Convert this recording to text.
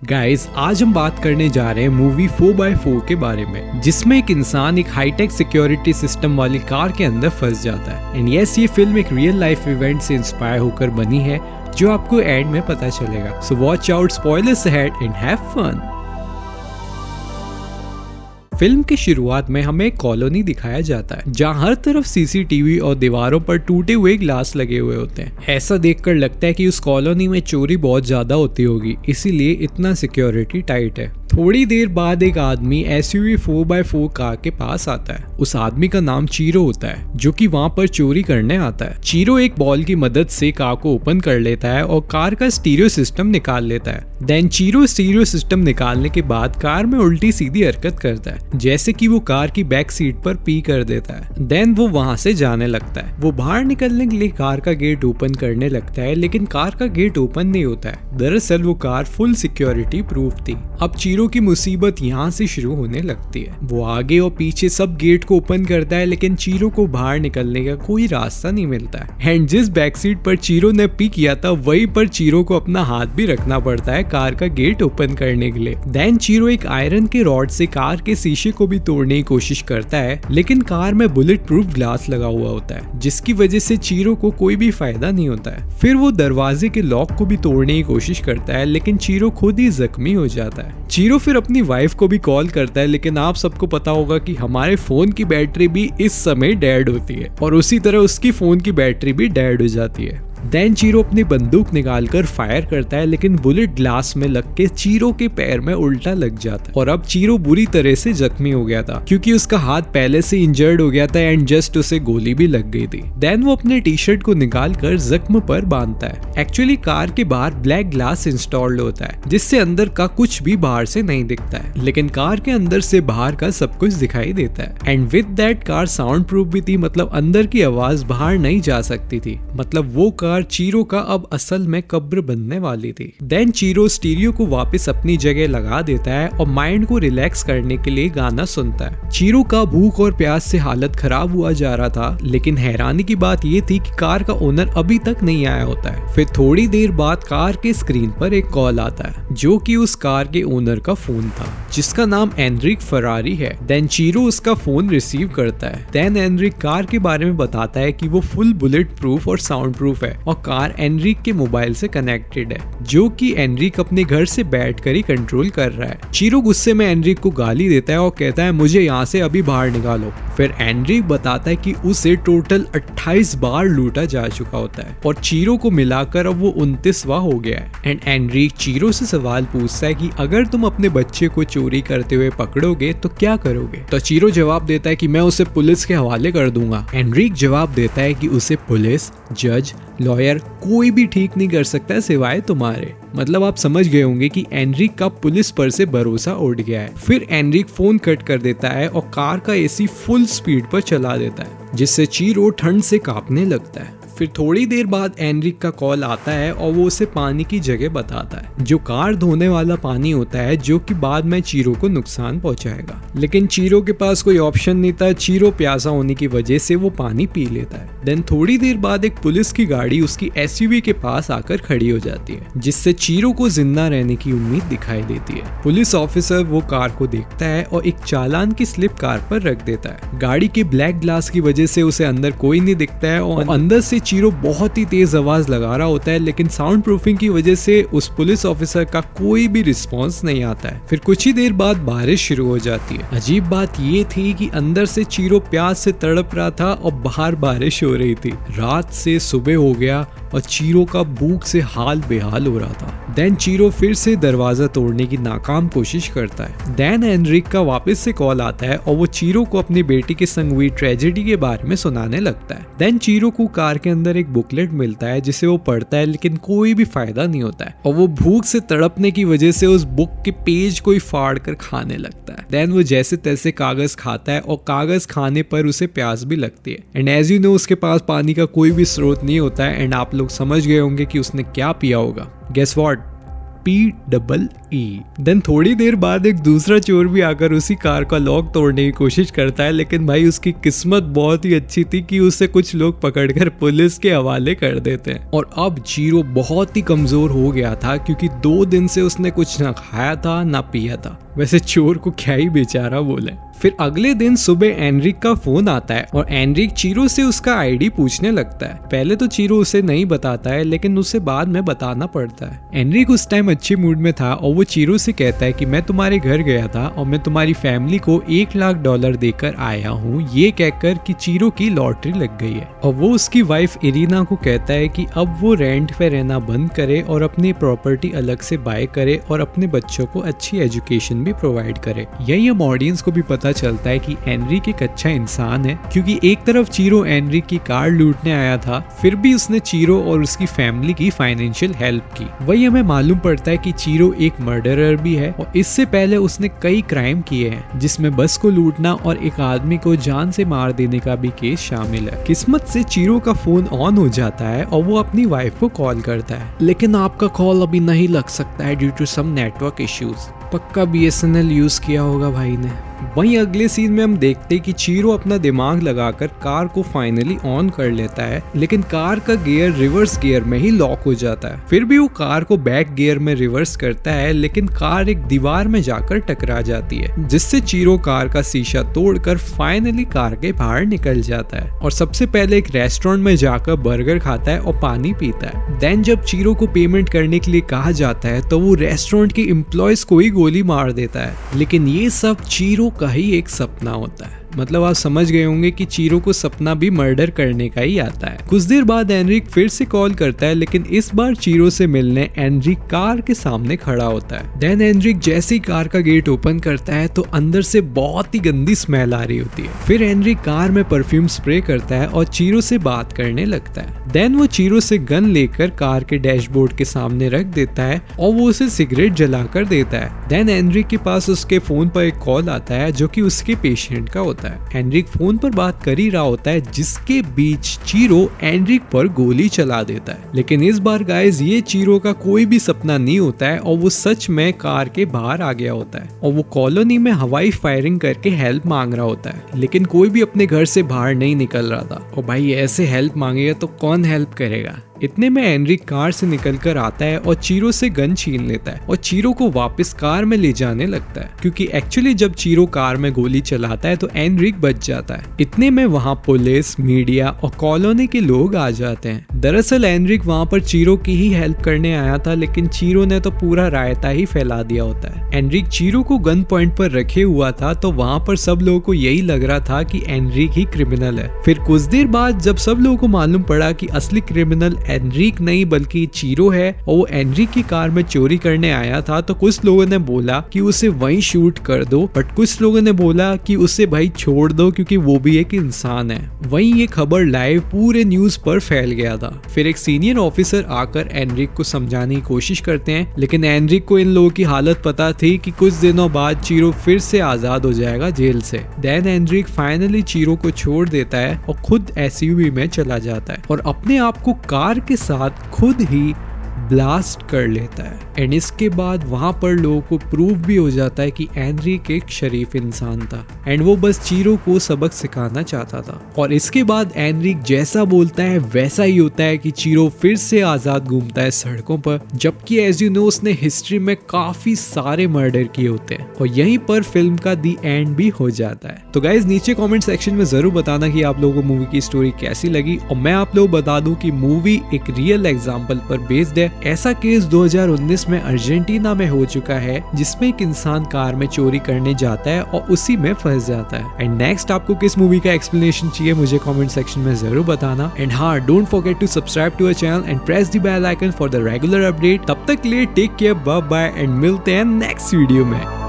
Guys आज हम बात करने जा रहे हैं मूवी 4x4 के बारे में, जिसमें एक इंसान एक हाईटेक सिक्योरिटी सिस्टम वाली कार के अंदर फंस जाता है। एंड यस, ये फिल्म एक रियल लाइफ इवेंट से इंस्पायर होकर बनी है, जो आपको एंड में पता चलेगा। So watch out, spoilers ahead and have fun. Film की शुरुआत में हमें एक कॉलोनी दिखाया जाता है, जहाँ हर तरफ सीसीटीवी और दीवारों पर टूटे हुए ग्लास लगे हुए होते हैं। ऐसा देखकर लगता है कि उस कॉलोनी में चोरी बहुत ज्यादा होती होगी, इसीलिए इतना सिक्योरिटी टाइट है। थोड़ी देर बाद एक आदमी एसयूवी 4x4 कार के पास आता है। उस आदमी का नाम चीरो होता है, जो कि वहाँ पर चोरी करने आता है। चीरो एक बॉल की मदद से कार को ओपन कर लेता है और कार का स्टीरियो सिस्टम निकाल लेता है। देन चीरो स्टीरियो सिस्टम निकालने के बाद कार में उल्टी सीधी हरकत करता है, जैसे कि वो कार की बैक सीट पर पी कर देता है। देन वो वहाँ से जाने लगता है। वो बाहर निकलने के लिए कार का गेट ओपन करने लगता है, लेकिन कार का गेट ओपन नहीं होता है। दरअसल वो कार फुल सिक्योरिटी प्रूफ थी। अब चीरो की मुसीबत यहाँ से शुरू होने लगती है। वो आगे और पीछे सब गेट को ओपन करता है, लेकिन चीरो को बाहर निकलने का कोई रास्ता नहीं मिलता है। एंड जिस बैक सीट पर चीरो ने पी किया था, वहीं पर चीरो को अपना हाथ भी रखना पड़ता है कार का गेट ओपन करने के लिए। देन चीरो एक आयरन के रॉड से कार के शीशे को भी तोड़ने की कोशिश करता है, लेकिन कार में बुलेट प्रूफ ग्लास लगा हुआ होता है, जिसकी वजह से चीरो को कोई भी फायदा नहीं होता है। फिर वो दरवाजे के लॉक को भी तोड़ने की कोशिश करता है, लेकिन चीरो खुद ही जख्मी हो जाता है। चीरो फिर अपनी वाइफ को भी कॉल करता है, लेकिन आप सबको पता होगा कि हमारे फोन की बैटरी भी इस समय डेड होती है, और उसी तरह उसकी फोन की बैटरी भी डेड हो जाती है। देन चीरो अपनी बंदूक निकालकर फायर करता है, लेकिन बुलेट ग्लास में लग के चीरो के पैर में उल्टा लग जाता है। और अब चीरो बुरी तरह से जख्मी हो गया था, क्योंकि उसका हाथ पहले से इंजर्ड हो गया था एंड जस्ट उसे गोली भी लग गई थी। देन वो अपने टी शर्ट को निकाल कर जख्म पर बांधता है। एक्चुअली कार के बाहर ब्लैक ग्लास इंस्टॉल्ड होता है, जिससे अंदर का कुछ भी बाहर से नहीं दिखता है, लेकिन कार के अंदर से बाहर का सब कुछ दिखाई देता है। And with that car sound proof भी थी, मतलब अंदर की आवाज बाहर नहीं जा सकती थी। मतलब वो कार चीरो का अब असल में कब्र बनने वाली थी। देन चीरो स्टीरियो को वापस अपनी जगह लगा देता है और माइंड को रिलैक्स करने के लिए गाना सुनता है। चीरो का भूख और प्यास से हालत खराब हुआ जा रहा था, लेकिन हैरानी की बात ये थी कि कार का ओनर अभी तक नहीं आया होता है। फिर थोड़ी देर बाद कार के स्क्रीन पर एक कॉल आता है, जो कि उस कार के ओनर का फोन था, जिसका नाम एनरिक फरारी है। देन चीरो उसका फोन रिसीव करता है। देन एनरिक कार के बारे में बताता है कि वो फुल बुलेट प्रूफ और साउंड प्रूफ है, और कार एनरिक के मोबाइल से कनेक्टेड है, जो कि एनरिक अपने घर से बैठकर ही कंट्रोल कर रहा है। चीरो गुस्से में एनरिक को गाली देता है और कहता है, मुझे यहाँ से अभी बाहर निकालो। फिर एनरिक बताता है कि उसे टोटल 28 बार लूटा जा चुका होता है, और चीरो को मिलाकर अब वो 29वां हो गया है। एंड एनरिक चीरो से सवाल पूछता है कि अगर तुम अपने बच्चे को चोरी करते हुए पकड़ोगे तो क्या करोगे। तो चीरो जवाब देता है कि मैं उसे पुलिस के हवाले कर दूंगा। एनरिक जवाब देता है कि उसे पुलिस, जज, लॉयर कोई भी ठीक नहीं कर सकता सिवाय तुम्हारे। मतलब आप समझ गए होंगे कि एनरिक का पुलिस पर से भरोसा उठ गया है। फिर एनरिक फोन कट कर देता है और कार का एसी फुल स्पीड पर चला देता है, जिससे चीरो ठंड से कांपने लगता है। फिर थोड़ी देर बाद एनरिक का कॉल आता है और वो उसे पानी की जगह बताता है, जो कार धोने वाला पानी होता है, जो कि बाद में चीरो को नुकसान पहुंचाएगा। लेकिन चीरो के पास कोई ऑप्शन नहीं था। चीरो प्यासा होने की वजह से वो पानी पी लेता है। देन थोड़ी देर बाद एक पुलिस की गाड़ी उसकी एसयूवी के पास आकर खड़ी हो जाती है, जिससे चीरो को जिंदा रहने की उम्मीद दिखाई देती है। पुलिस ऑफिसर वो कार को देखता है और एक चालान की स्लिप कार पर रख देता है। गाड़ी के ब्लैक ग्लास की वजह से उसे अंदर कोई नहीं दिखता है, और अंदर से चीरो बहुत ही तेज आवाज लगा रहा होता है, लेकिन साउंड प्रूफिंग की वजह से उस पुलिस ऑफिसर का कोई भी रिस्पॉन्स नहीं आता है। फिर कुछ ही देर बाद बारिश शुरू हो जाती है। अजीब बात ये थी कि अंदर से चीरो प्यास से तड़प रहा था और बाहर बारिश हो रही थी। रात से सुबह हो गया और चीरो का भूख से हाल बेहाल हो रहा था। देन चीरो फिर से दरवाजा तोड़ने की नाकाम कोशिश करता है। देन एनरिक का वापस से कॉल आता है और वो चीरो को अपनी बेटी के संग हुई ट्रेजेडी के बारे में सुनाने लगता है। देन चीरो को कार के अंदर एक बुकलेट मिलता है, जिसे वो पढ़ता है, लेकिन कोई भी फायदा नहीं होता है, और वो भूख से तड़पने की वजह से उस बुक के पेज को ही फाड़ कर खाने लगता है। देन वो जैसे तैसे कागज खाता है, और कागज खाने पर उसे प्यास भी लगती है। एंड एज यू नो, उसके पास पानी का कोई भी स्रोत नहीं होता है। एंड आप लोग समझ गए होंगे कि उसने क्या पिया होगा। Guess what? PEE। देन थोड़ी देर बाद एक दूसरा चोर भी आकर उसी कार का लॉक तोड़ने की कोशिश करता है, लेकिन भाई उसकी किस्मत बहुत ही अच्छी थी कि उसे कुछ लोग पकड़कर पुलिस के हवाले कर देते हैं। और अब चीरो बहुत ही कमजोर हो गया था क्योंकि 2 दिन से उसने कुछ ना खाया था ना पिया था। वैसे चोर को क्या ही बेचारा बोले। फिर अगले दिन सुबह एनरिक का फोन आता है और एनरिक चीरो से उसका आईडी पूछने लगता है। पहले तो चीरो उसे नहीं बताता है, लेकिन उसे बाद में बताना पड़ता है। एनरिक उस टाइम अच्छे मूड में था और वो चीरो से कहता है कि मैं तुम्हारे घर गया था और मैं तुम्हारी फैमिली को $1 लाख देकर आया हूँ, ये कहकर कि चीरो की लॉटरी लग गई है। और वो उसकी वाइफ इरीना को कहता है कि अब वो रेंट पे रहना बंद करे और अपनी प्रॉपर्टी अलग से बाय करे और अपने बच्चों को अच्छी एजुकेशन भी प्रोवाइड करे। यही हम ऑडियंस को भी पता चलता है कि एनरिक एक अच्छा इंसान है, क्योंकि एक तरफ चीरो एनरिक की कार लूटने आया था, फिर भी उसने चीरो और उसकी फैमिली की फाइनेंशियल हेल्प की। वही हमें मालूम पड़ता है कि चीरो एक मर्डरर भी है और इससे पहले उसने कई क्राइम किए हैं, जिसमें बस को लूटना और एक आदमी को जान से मार देने का भी केस शामिल है। किस्मत से चीरो का फोन ऑन हो जाता है और वो अपनी वाइफ को कॉल करता है, लेकिन आपका कॉल अभी नहीं लग सकता है due to some network issues. पक्का BSNL यूज किया होगा भाई ने। वहीं अगले सीन में हम देखते हैं कि चीरो अपना दिमाग लगाकर कार को फाइनली ऑन कर लेता है, लेकिन कार का गियर रिवर्स गियर में ही लॉक हो जाता है। फिर भी वो कार को बैक गियर में रिवर्स करता है, लेकिन कार एक दीवार में जाकर टकरा जाती है, जिससे चीरो कार का शीशा तोड़कर फाइनली कार के बाहर निकल जाता है और सबसे पहले एक रेस्टोरेंट में जाकर बर्गर खाता है और पानी पीता है। देन जब चीरो को पेमेंट करने के लिए कहा जाता है तो वो रेस्टोरेंट के एम्प्लॉयज को ही गोली मार देता है। लेकिन ये सब चीरो का ही एक सपना होता है। मतलब आप समझ गए होंगे कि चीरो को सपना भी मर्डर करने का ही आता है। कुछ देर बाद एनरिक फिर से कॉल करता है, लेकिन इस बार चीरो से मिलने एनरिक कार के सामने खड़ा होता है। देन एनरिक जैसे ही कार का गेट ओपन करता है तो अंदर से बहुत ही गंदी स्मेल आ रही होती है। फिर एनरिक कार में परफ्यूम स्प्रे करता है और चीरो से बात करने लगता है। देन वो चीरो से गन लेकर कार के डैशबोर्ड के सामने रख देता है और वो उसे सिगरेट जलाकर देता है। देन एनरिक के पास उसके फोन पर एक कॉल आता है जो कि उसके पेशेंट का होता है। एनरिक फोन पर बात कर ही रहा होता है, जिसके बीच चीरो एनरिक पर गोली चला देता है। लेकिन इस बार गाइस ये चीरो का कोई भी सपना नहीं होता है और वो सच में कार के बाहर आ गया होता है और वो कॉलोनी में हवाई फायरिंग करके हेल्प मांग रहा होता है, लेकिन कोई भी अपने घर से बाहर नहीं निकल रहा था। और भाई ऐसे हेल्प मांगेगा तो कौन हेल्प करेगा। इतने में एनरिक कार से निकलकर आता है और चीरो से गन छीन लेता है और चीरो को वापस कार में ले जाने लगता है, क्योंकि एक्चुअली जब चीरो कार में गोली चलाता है तो एनरिक बच जाता है। इतने में वहाँ पुलिस, मीडिया और कॉलोनी के लोग आ जाते हैं। दरअसल एनरिक वहाँ पर चीरो की ही हेल्प करने आया था, लेकिन चीरो ने तो पूरा रायता ही फैला दिया होता है। एनरिक चीरो को गन पॉइंट पर रखे हुआ था, तो वहाँ पर सब लोगों को यही लग रहा था कि एनरिक ही क्रिमिनल है। फिर कुछ देर बाद जब सब लोगों को मालूम पड़ा कि असली क्रिमिनल एनरिक नहीं बल्कि चीरो है और वो एनरिक की कार में चोरी करने आया था, तो कुछ लोगों ने बोला कि उसे वहीं शूट कर दो, बट कुछ लोगों ने बोला कि उसे भाई छोड़ दो क्योंकि वो भी एक इंसान है। वहीं ये खबर लाइव पूरे न्यूज पर फैल गया था। फिर एक सीनियर ऑफिसर आकर एनरिक को समझाने की कोशिश करते हैं, लेकिन एनरिक को इन लोगों की हालत पता थी कि कुछ दिनों बाद चीरो फिर से आजाद हो जाएगा जेल से। देन एनरिक फाइनली चीरो को छोड़ देता है और खुद एसयूवी में चला जाता है और अपने आप को कार के साथ खुद ही ब्लास्ट कर लेता है। एंड इसके बाद वहां पर लोगों को प्रूव भी हो जाता है कि एनरिक एक शरीफ इंसान था एंड वो बस चीरो को सबक सिखाना चाहता था। और इसके बाद एनरिक जैसा बोलता है वैसा ही होता है कि चीरो फिर से आजाद घूमता है सड़कों पर, जबकि एज यू नो उसने हिस्ट्री में काफी सारे मर्डर किए होते हैं। और यहीं पर फिल्म का दी एंड भी हो जाता है। तो गाइज नीचे कमेंट सेक्शन में जरूर बताना कि आप लोगों को मूवी की स्टोरी कैसी लगी, और मैं आप लोग बता दूं कि मूवी एक रियल एग्जाम्पल पर बेस्ड है। ऐसा केस 2019 में अर्जेंटीना में हो चुका है, जिसमें एक इंसान कार में चोरी करने जाता है और उसी में फंस जाता है। एंड नेक्स्ट आपको किस मूवी का एक्सप्लेनेशन चाहिए मुझे कमेंट सेक्शन में जरूर बताना। एंड हाँ, don't forget to subscribe to our channel and press the bell icon for the regular update. तब तक के लिए take care, bye bye and मिलते हैं नेक्स्ट वीडियो में।